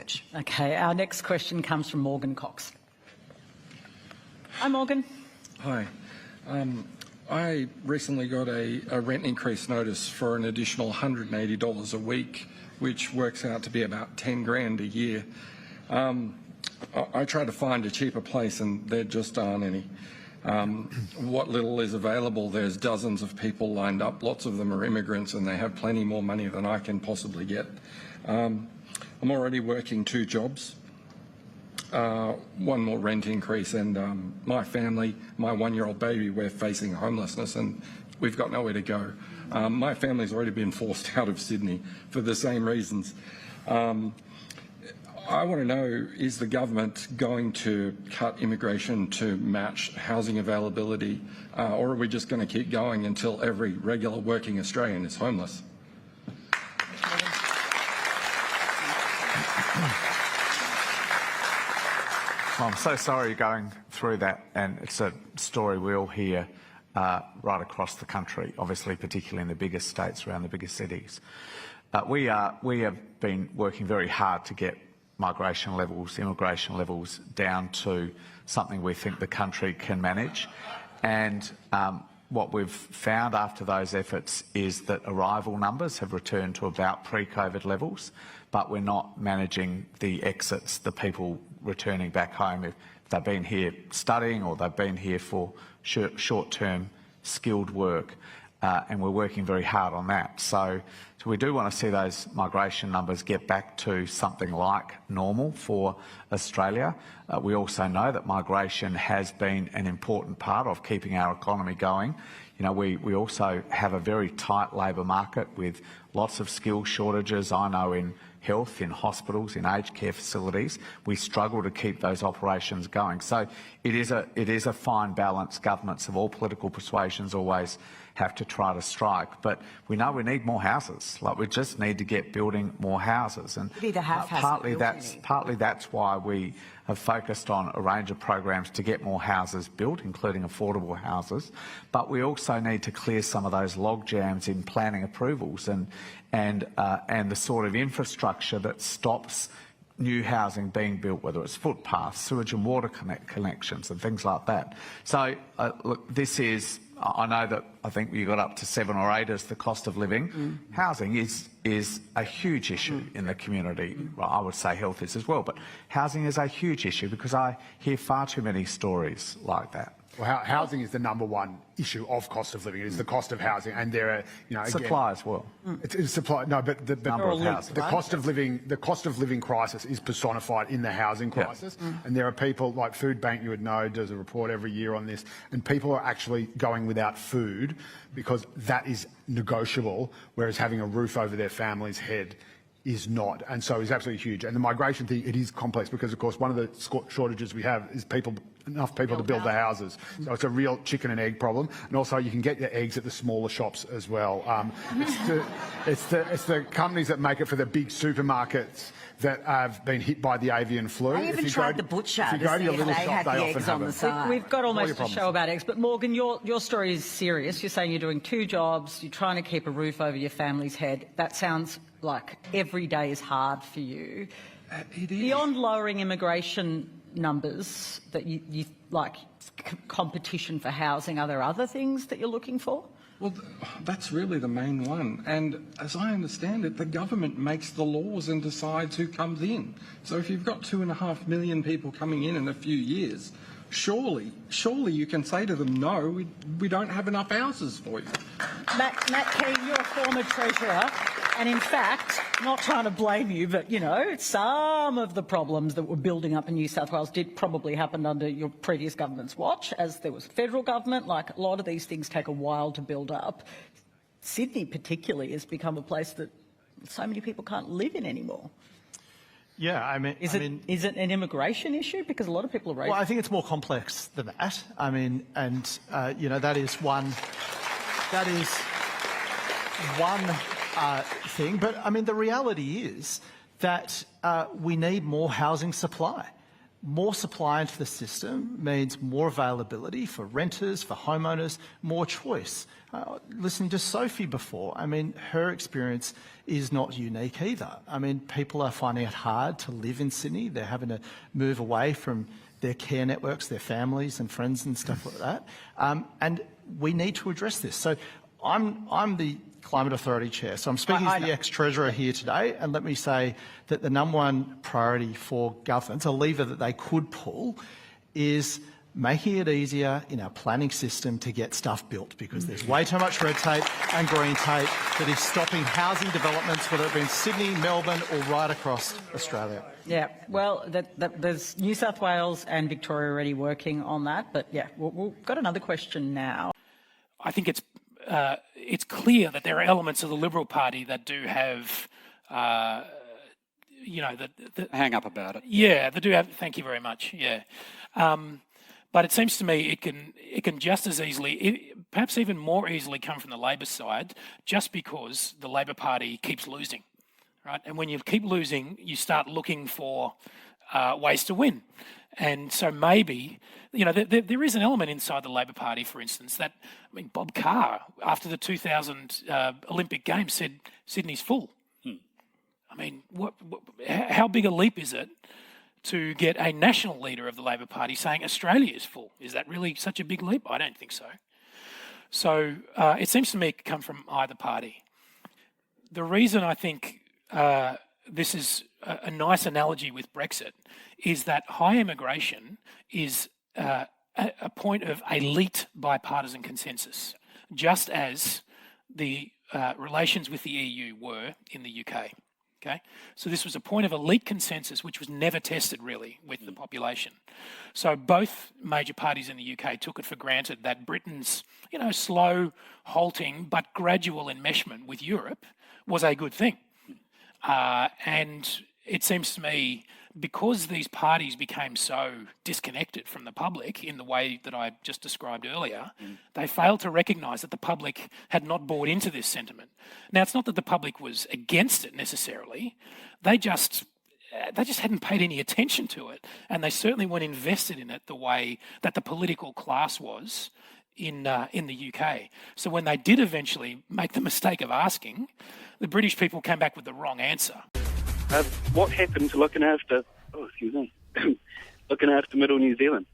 much. Okay, our next question comes from Morgan Cox. Hi, Morgan. Hi. I recently got a rent increase notice for an additional $180 a week, which works out to be about 10 grand a year. I tried to find a cheaper place and there just aren't any. What little is available, there's dozens of people lined up. Lots of them are immigrants and they have plenty more money than I can possibly get. I'm already working 2 jobs. One more rent increase, and my family, my 1-year-old baby, we're facing homelessness and we've got nowhere to go. My family's already been forced out of Sydney for the same reasons. I want to know, is the government going to cut immigration to match housing availability, or are we just going to keep going until every regular working Australian is homeless? Well, I'm so sorry you're going through that, and it's a story we all hear right across the country, obviously particularly in the biggest states around the biggest cities. We have been working very hard to get migration levels, immigration levels down to something we think the country can manage. And what we've found after those efforts is that arrival numbers have returned to about pre-COVID levels, but we're not managing the exits, the people returning back home if they've been here studying or they've been here for short-term skilled work, and we're working very hard on that. So we do want to see those migration numbers get back to something like normal for Australia. We also know that migration has been an important part of keeping our economy going. You know, we also have a very tight labour market with lots of skill shortages. I know in health, in hospitals, in aged care facilities, we struggle to keep those operations going. So it is a fine balance governments of all political persuasions always have to try to strike. But we know we need more houses. Like, we just need to get building more houses, and partly that's why we have focused on a range of programs to get more houses built, including affordable houses. But we also need to clear some of those log jams in planning approvals and the sort of infrastructure that stops new housing being built, whether it's footpaths, sewage and water connections and things like that. So look, this is, I know that I think you got up to 7 or 8 as the cost of living. Housing is a huge issue in the community. Well, I would say health is as well, but housing is a huge issue because I hear far too many stories like that. Well, housing is the #1 issue of cost of living. It is the cost of housing, and there are, you know, supply as well. It's supply. No, but the number of houses. The cost of living crisis is personified in the housing crisis, and there are people like Food Bank, you would know, does a report every year on this, and people are actually going without food because that is negotiable, whereas having a roof over their family's head is not, and so it's absolutely huge. And the migration thing, it is complex because, of course, one of the shortages we have is enough people to build the houses. So it's a real chicken and egg problem. And also, you can get your eggs at the smaller shops as well. It's the companies that make it for the big supermarkets that have been hit by the avian flu. I even tried the butcher to go to your little they shop, had the eggs on the side. We've got almost a show about eggs, but Morgan, your story is serious. You're saying you're doing 2 jobs, you're trying to keep a roof over your family's head. That sounds like every day is hard for you. It is. Beyond lowering immigration numbers, that you like competition for housing, are there other things that you're looking for? Well, that's really the main one. And as I understand it, the government makes the laws and decides who comes in. So if you've got 2.5 million people coming in a few years, surely you can say to them, no, we don't have enough houses for you. Matt Keane, you're a former treasurer, and in fact, not trying to blame you, but, you know, some of the problems that were building up in New South Wales did probably happen under your previous government's watch, as there was federal government. Like, a lot of these things take a while to build up. Sydney particularly has become a place that so many people can't live in anymore. Yeah, I mean, is it an immigration issue? Because a lot of people are raising. Well, I think it's more complex than that. I mean, and you know, that is one thing. But I mean, the reality is that we need more housing supply. more supply into the system means more availability for renters, for homeowners, more choice. Listening to Sophie before, I mean, her experience is not unique either. I mean, people are finding it hard to live in Sydney. They're having to move away from their care networks, their families and friends and stuff like that. And we need to address this. So I'm the Climate Authority Chair, so I'm speaking as the ex-Treasurer here today, and let me say that the number one priority for governments, a lever that they could pull, is making it easier in our planning system to get stuff built, because there's way too much red tape and green tape that is stopping housing developments, whether it be in Sydney, Melbourne or right across Australia. Yeah, well, there's New South Wales and Victoria already working on that, but yeah, we've got another question now. I think it's clear that there are elements of the Liberal Party that do have, hang up about it. Yeah, they do have. Thank you very much. Yeah, but it seems to me it can just as easily, perhaps even more easily, come from the Labor side, just because the Labor Party keeps losing, right? And when you keep losing, you start looking for ways to win. And so maybe, there is an element inside the Labor Party, for instance, that, Bob Carr, after the 2000 Olympic Games, said Sydney's full. I mean, how big a leap is it to get a national leader of the Labor Party saying Australia is full? Is that really such a big leap? I don't think so. So it seems to me it could come from either party. The reason I think this is a nice analogy with Brexit is that high immigration is a point of elite bipartisan consensus, just as the relations with the EU were in the UK. Okay, so this was a point of elite consensus which was never tested really with the population. So both major parties in the UK took it for granted that Britain's, slow, halting but gradual enmeshment with Europe was a good thing. And it seems to me, because these parties became so disconnected from the public in the way that I just described earlier, they failed to recognise that the public had not bought into this sentiment. Now, it's not that the public was against it necessarily. They just hadn't paid any attention to it, and they certainly weren't invested in it the way that the political class was in the UK. So when they did eventually make the mistake of asking, the British people came back with the wrong answer. What happened to looking after Middle New Zealand?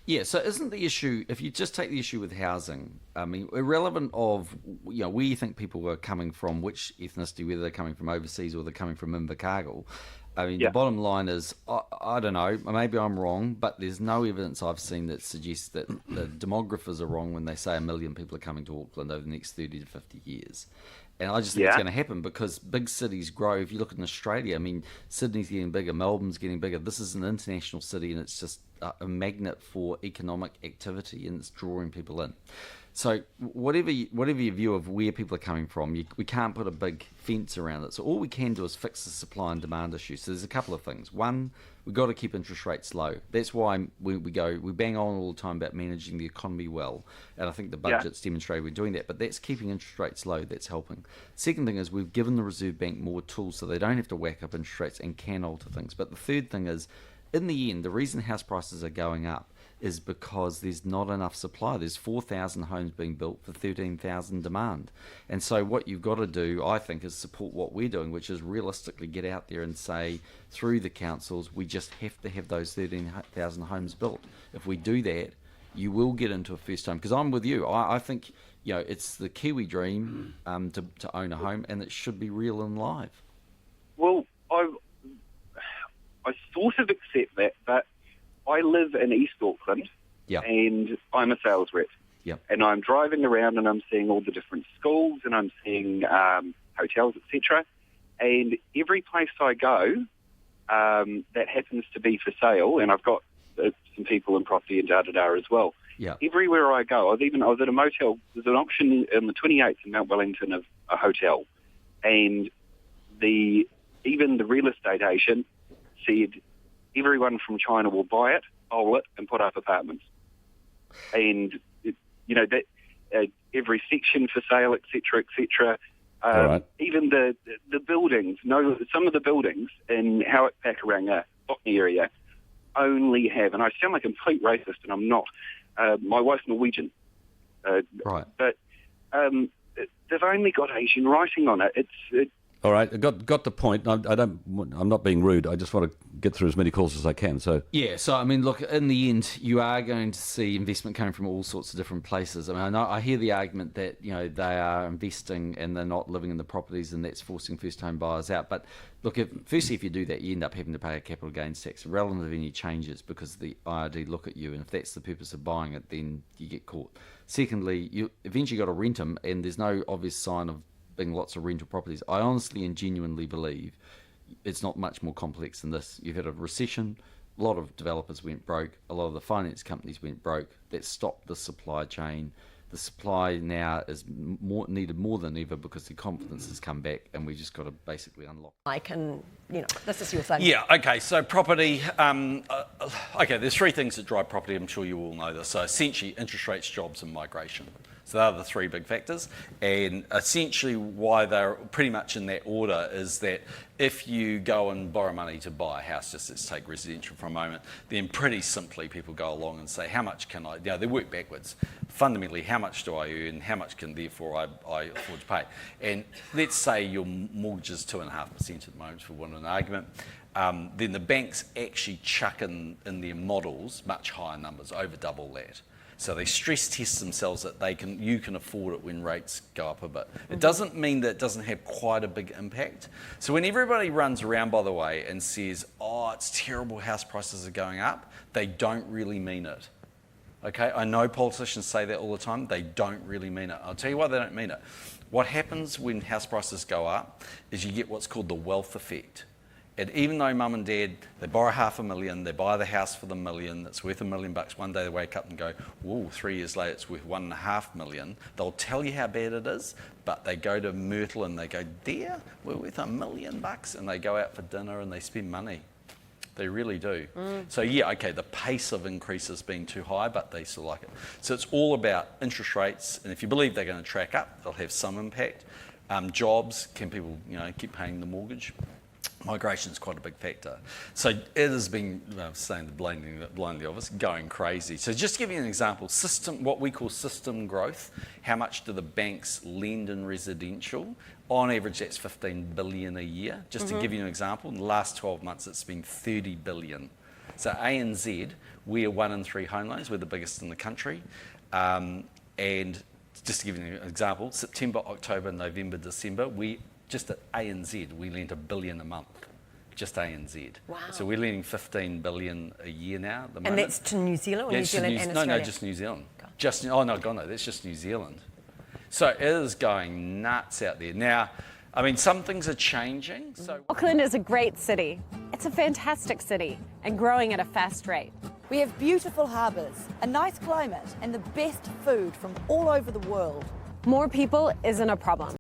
Yeah, so isn't the issue, if you just take the issue with housing, irrelevant of, where you think people are coming from, which ethnicity, whether they're coming from overseas or they're coming from Invercargill, the bottom line is, I don't know, maybe I'm wrong, but there's no evidence I've seen that suggests that the demographers are wrong when they say 1 million people are coming to Auckland over the next 30 to 50 years. And I just think it's going to happen because big cities grow. If you look in Australia, Sydney's getting bigger, Melbourne's getting bigger. This is an international city and it's just a magnet for economic activity and it's drawing people in. So whatever your view of where people are coming from, we can't put a big fence around it. So all we can do is fix the supply and demand issue. So there's a couple of things. One, we've got to keep interest rates low. That's why we bang on all the time about managing the economy well. And I think the budget's demonstrated we're doing that. But that's keeping interest rates low. That's helping. Second thing is we've given the Reserve Bank more tools so they don't have to whack up interest rates and can alter things. But the third thing is, in the end, the reason house prices are going up is because there's not enough supply. There's 4,000 homes being built for 13,000 demand. And so what you've got to do, I think, is support what we're doing, which is realistically get out there and say, through the councils, we just have to have those 13,000 homes built. If we do that, you will get into a first home. Because I'm with you. I think it's the Kiwi dream to own a home, and it should be real and live. Well, I sort of accept that, but I live in East Auckland, and I'm a sales rep. And I'm driving around and I'm seeing all the different schools and I'm seeing hotels, etc. And every place I go that happens to be for sale, and I've got some people in property and da-da-da as well. Everywhere I go, I was at a motel. There's an option in the 28th in Mount Wellington of a hotel. And even the real estate agent said, everyone from China will buy it, hole it, and put up apartments. And, every section for sale, etc., etc. Even the buildings, some of the buildings in Howick, Pakuranga, Botany area, only have, and I sound like a complete racist, and I'm not. My wife's Norwegian, Right. but they've only got Asian writing on it. All right, I got the point. I'm not being rude. I just want to get through as many calls as I can. So Yeah, so I mean, look, in the end, you are going to see investment coming from all sorts of different places. I mean, I hear the argument that they are investing and they're not living in the properties, and that's forcing first-home buyers out. But look, if you do that, you end up having to pay a capital gains tax irrelevant of any changes, because the IRD look at you, and if that's the purpose of buying it, then you get caught. Secondly, you eventually got to rent them, and there's no obvious sign of being lots of rental properties. I honestly and genuinely believe it's not much more complex than this. You've had a recession, a lot of developers went broke, a lot of the finance companies went broke. That stopped the supply chain. The supply now is needed more than ever because the confidence has come back, and we just got to basically unlock. Mike, and this is your thing. yeah, okay. So property. Okay, there's three things that drive property. I'm sure you all know this. So essentially, interest rates, jobs, and migration. So they are the three big factors, and essentially why they're pretty much in that order is that if you go and borrow money to buy a house, just let's take residential for a moment, then pretty simply people go along and say, how much can I, they work backwards. Fundamentally, how much do I earn, how much can therefore I afford to pay? And let's say your mortgage is 2.5% at the moment, for want of an argument. Then the banks actually chuck in their models much higher numbers, over double that. So they stress test themselves that you can afford it when rates go up a bit. It doesn't mean that it doesn't have quite a big impact. So when everybody runs around, by the way, and says, oh, it's terrible, house prices are going up, they don't really mean it. Okay, I know politicians say that all the time. They don't really mean it. I'll tell you why they don't mean it. What happens when house prices go up is you get what's called the wealth effect. And even though mum and dad, they borrow $500,000, they buy the house for the $1 million, it's worth $1 million, one day they wake up and go, whoa, 3 years later it's worth $1.5 million. They'll tell you how bad it is, but they go to Myrtle and they go, there, we're worth $1 million, and they go out for dinner and they spend money. They really do. So yeah, okay, the pace of increase has been too high, but they still like it. So it's all about interest rates, and if you believe they're going to track up, they'll have some impact. Jobs, can people keep paying the mortgage? Migration is quite a big factor. So it has been, saying the blindly obvious, going crazy. So just to give you an example, what we call system growth, how much do the banks lend in residential? On average, that's $15 billion a year. Just to give you an example, in the last 12 months, it's been $30 billion. So ANZ, we are 1 in 3 home loans. We're the biggest in the country. And just to give you an example, September, October, November, December, just at ANZ, we lent $1 billion a month, just ANZ. Wow. So we're lending $15 billion a year now at the moment. And that's to New Zealand, or New Zealand and Australia? No, just New Zealand. That's just New Zealand. So it is going nuts out there. Now, I mean, some things are changing. So Auckland is a great city. It's a fantastic city and growing at a fast rate. We have beautiful harbours, a nice climate, and the best food from all over the world. More people isn't a problem.